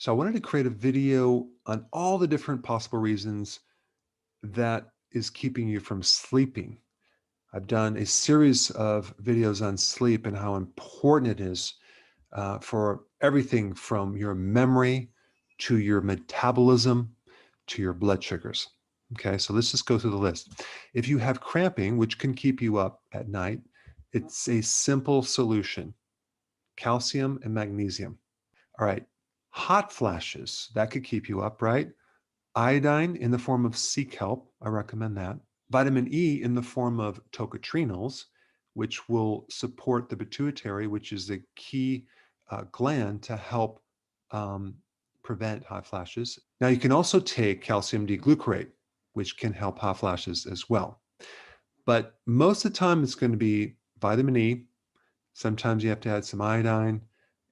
So I wanted to create a video on all the different possible reasons that is keeping you from sleeping. I've done a series of videos on sleep and how important it is for everything from your memory to your metabolism to your blood sugars. Okay, so let's just go through the list. If you have cramping, which can keep you up at night, it's a simple solution: calcium and magnesium. All right, hot flashes, that could keep you up, right? Iodine in the form of sea kelp, I recommend that. Vitamin E in the form of tocotrienols, which will support the pituitary, which is the key gland to help um, prevent hot flashes. Now, you can also take calcium D-glucarate, which can help hot flashes as well. But most of the time, it's going to be vitamin E. Sometimes you have to add some iodine,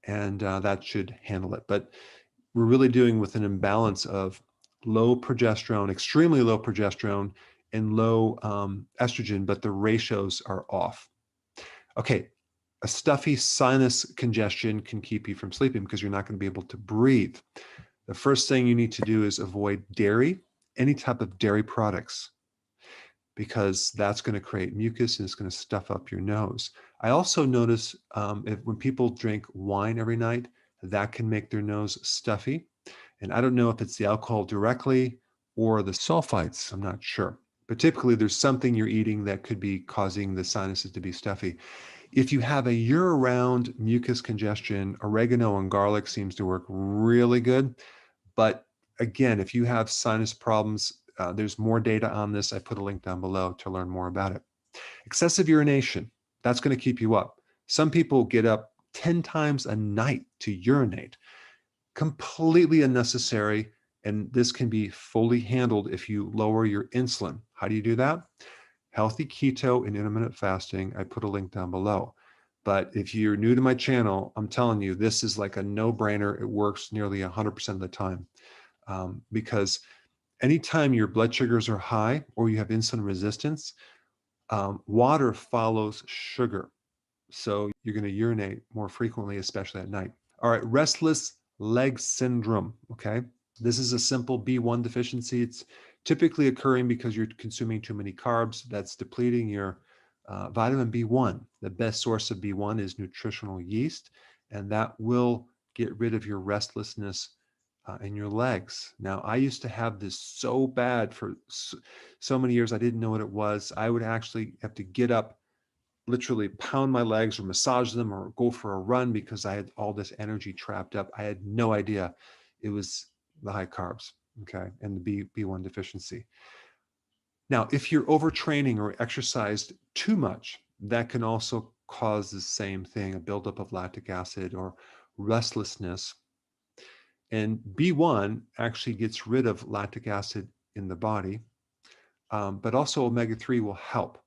and that should handle it. But we're really dealing with an imbalance of low progesterone, extremely low progesterone, and low estrogen, but the ratios are off. Okay, a stuffy sinus congestion can keep you from sleeping because you're not going to be able to breathe. The first thing you need to do is avoid dairy, any type of dairy products, because that's going to create mucus and it's going to stuff up your nose. I also notice when people drink wine every night, that can make their nose stuffy. And I don't know if it's the alcohol directly or the sulfites, I'm not sure. But typically there's something you're eating that could be causing the sinuses to be stuffy. If you have a year-round mucus congestion, oregano and garlic seems to work really good. But again, if you have sinus problems, there's more data on this. I put a link down below to learn more about it. Excessive urination, that's going to keep you up. Some people get up 10 times a night to urinate. Completely unnecessary, and this can be fully handled if you lower your insulin. How do you do that? Healthy keto and intermittent fasting. I put a link down below. But if you're new to my channel, I'm telling you, this is like a no-brainer. It works nearly 100% of the time because anytime your blood sugars are high or you have insulin resistance, water follows sugar. So you're going to urinate more frequently, especially at night. All right, restless leg syndrome. Okay. This is a simple B1 deficiency. It's typically occurring because you're consuming too many carbs. That's depleting your vitamin B1. The best source of B1 is nutritional yeast, and that will get rid of your restlessness in your legs. Now, I used to have this so bad for so many years. I didn't know what it was. I would actually have to get up, literally pound my legs or massage them or go for a run because I had all this energy trapped up. I had no idea it was the high carbs, okay, and the B1 deficiency. Now, if you're overtraining or exercised too much, that can also cause the same thing, a buildup of lactic acid or restlessness. And B1 actually gets rid of lactic acid in the body, but also omega-3 will help.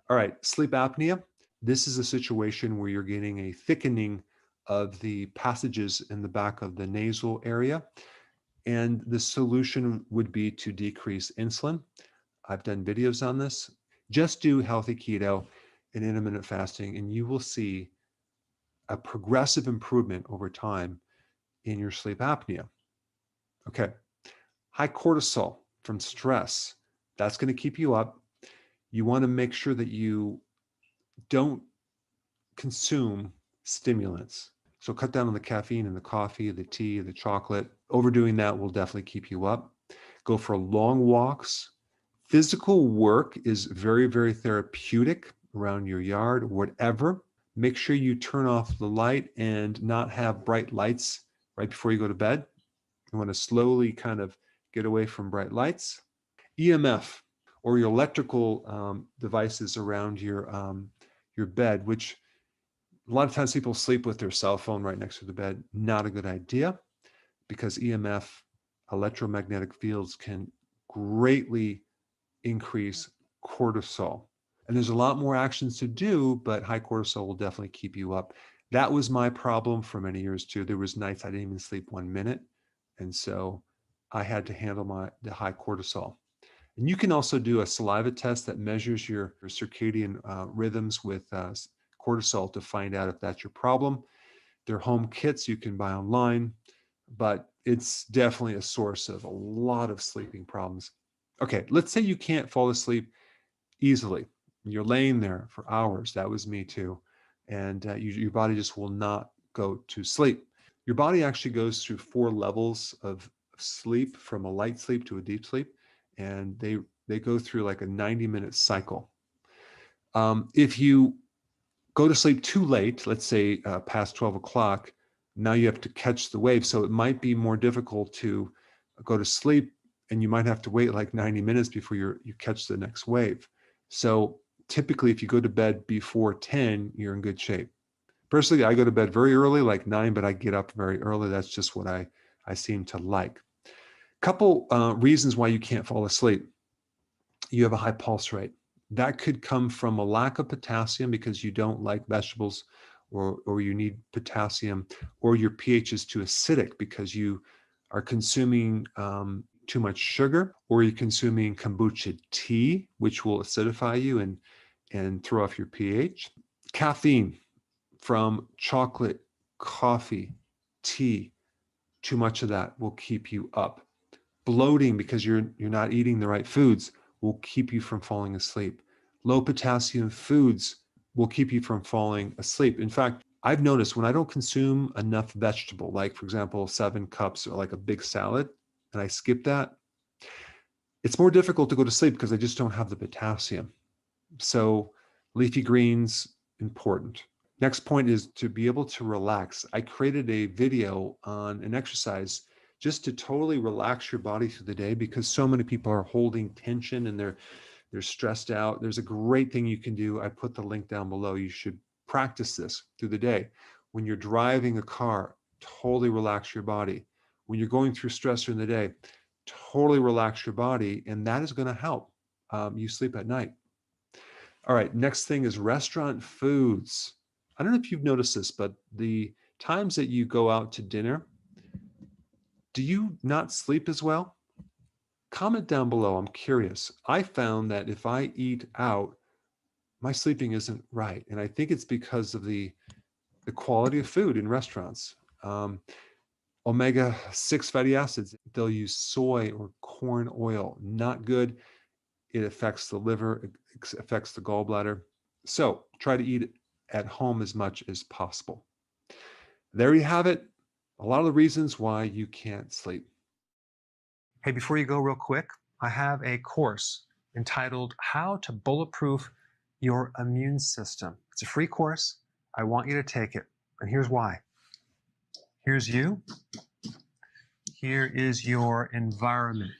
All right, sleep apnea. This is a situation where you're getting a thickening of the passages in the back of the nasal area. And the solution would be to decrease insulin. I've done videos on this. Just do healthy keto and intermittent fasting, and you will see a progressive improvement over time in your sleep apnea. Okay, high cortisol from stress. That's going to keep you up. You want to make sure that you don't consume stimulants. So cut down on the caffeine in the coffee, the tea, the chocolate. Overdoing that will definitely keep you up. Go for long walks. Physical work is very, very therapeutic around your yard, whatever. Make sure you turn off the light and not have bright lights right before you go to bed. You want to slowly kind of get away from bright lights. EMF, or your electrical devices around your bed, which a lot of times people sleep with their cell phone right next to the bed. Not a good idea, because EMF, electromagnetic fields, can greatly increase cortisol. And there's a lot more actions to do, but high cortisol will definitely keep you up. That was my problem for many years too. There was nights I didn't even sleep 1 minute. And so I had to handle the high cortisol. And you can also do a saliva test that measures your circadian rhythms with cortisol to find out if that's your problem. They're home kits you can buy online. but it's definitely a source of a lot of sleeping problems. Okay, let's say you can't fall asleep easily. You're laying there for hours. That was me too. And your body just will not go to sleep. Your body actually goes through 4 levels of sleep, from a light sleep to a deep sleep. And they go through like a 90-minute cycle. If you go to sleep too late, let's say past 12 o'clock, now you have to catch the wave. So it might be more difficult to go to sleep, and you might have to wait like 90 minutes before you catch the next wave. So typically, if you go to bed before 10, you're in good shape. Personally, I go to bed very early, like 9, but I get up very early. That's just what I seem to like. Couple reasons why you can't fall asleep. You have a high pulse rate. That could come from a lack of potassium because you don't like vegetables, or you need potassium, or your pH is too acidic because you are consuming too much sugar, or you're consuming kombucha tea, which will acidify you and throw off your pH. Caffeine from chocolate, coffee, tea, too much of that will keep you up. Bloating because you're not eating the right foods will keep you from falling asleep. Low potassium foods will keep you from falling asleep. In fact, I've noticed when I don't consume enough vegetable, like for example, 7 cups or like a big salad, and I skip that, it's more difficult to go to sleep because I just don't have the potassium. So leafy greens, important. Next point is to be able to relax. I created a video on an exercise just to totally relax your body through the day, because so many people are holding tension and they're stressed out. There's a great thing you can do. I put the link down below. You should practice this through the day. When you're driving a car, totally relax your body. When you're going through stress during the day, totally relax your body, and that is going to help you sleep at night. All right, next thing is restaurant foods. I don't know if you've noticed this, but the times that you go out to dinner, do you not sleep as well? Comment down below. I'm curious. I found that if I eat out, my sleeping isn't right. And I think it's because of the quality of food in restaurants. Omega-6 fatty acids, they'll use soy or corn oil. Not good. It affects the liver, it affects the gallbladder. So try to eat at home as much as possible. There you have it. A lot of the reasons why you can't sleep. Hey, before you go, real quick, I have a course entitled How to Bulletproof Your Immune System. It's a free course. I want you to take it. And here's why. Here's you. Here is your environment.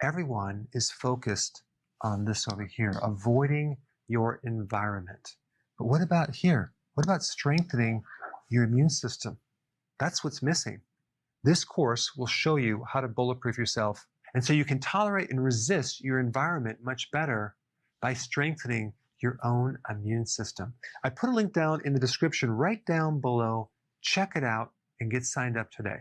Everyone is focused on this over here, avoiding your environment. But what about here? What about strengthening your immune system? That's what's missing. This course will show you how to bulletproof yourself, and so you can tolerate and resist your environment much better by strengthening your own immune system. I put a link down in the description right down below. Check it out and get signed up today.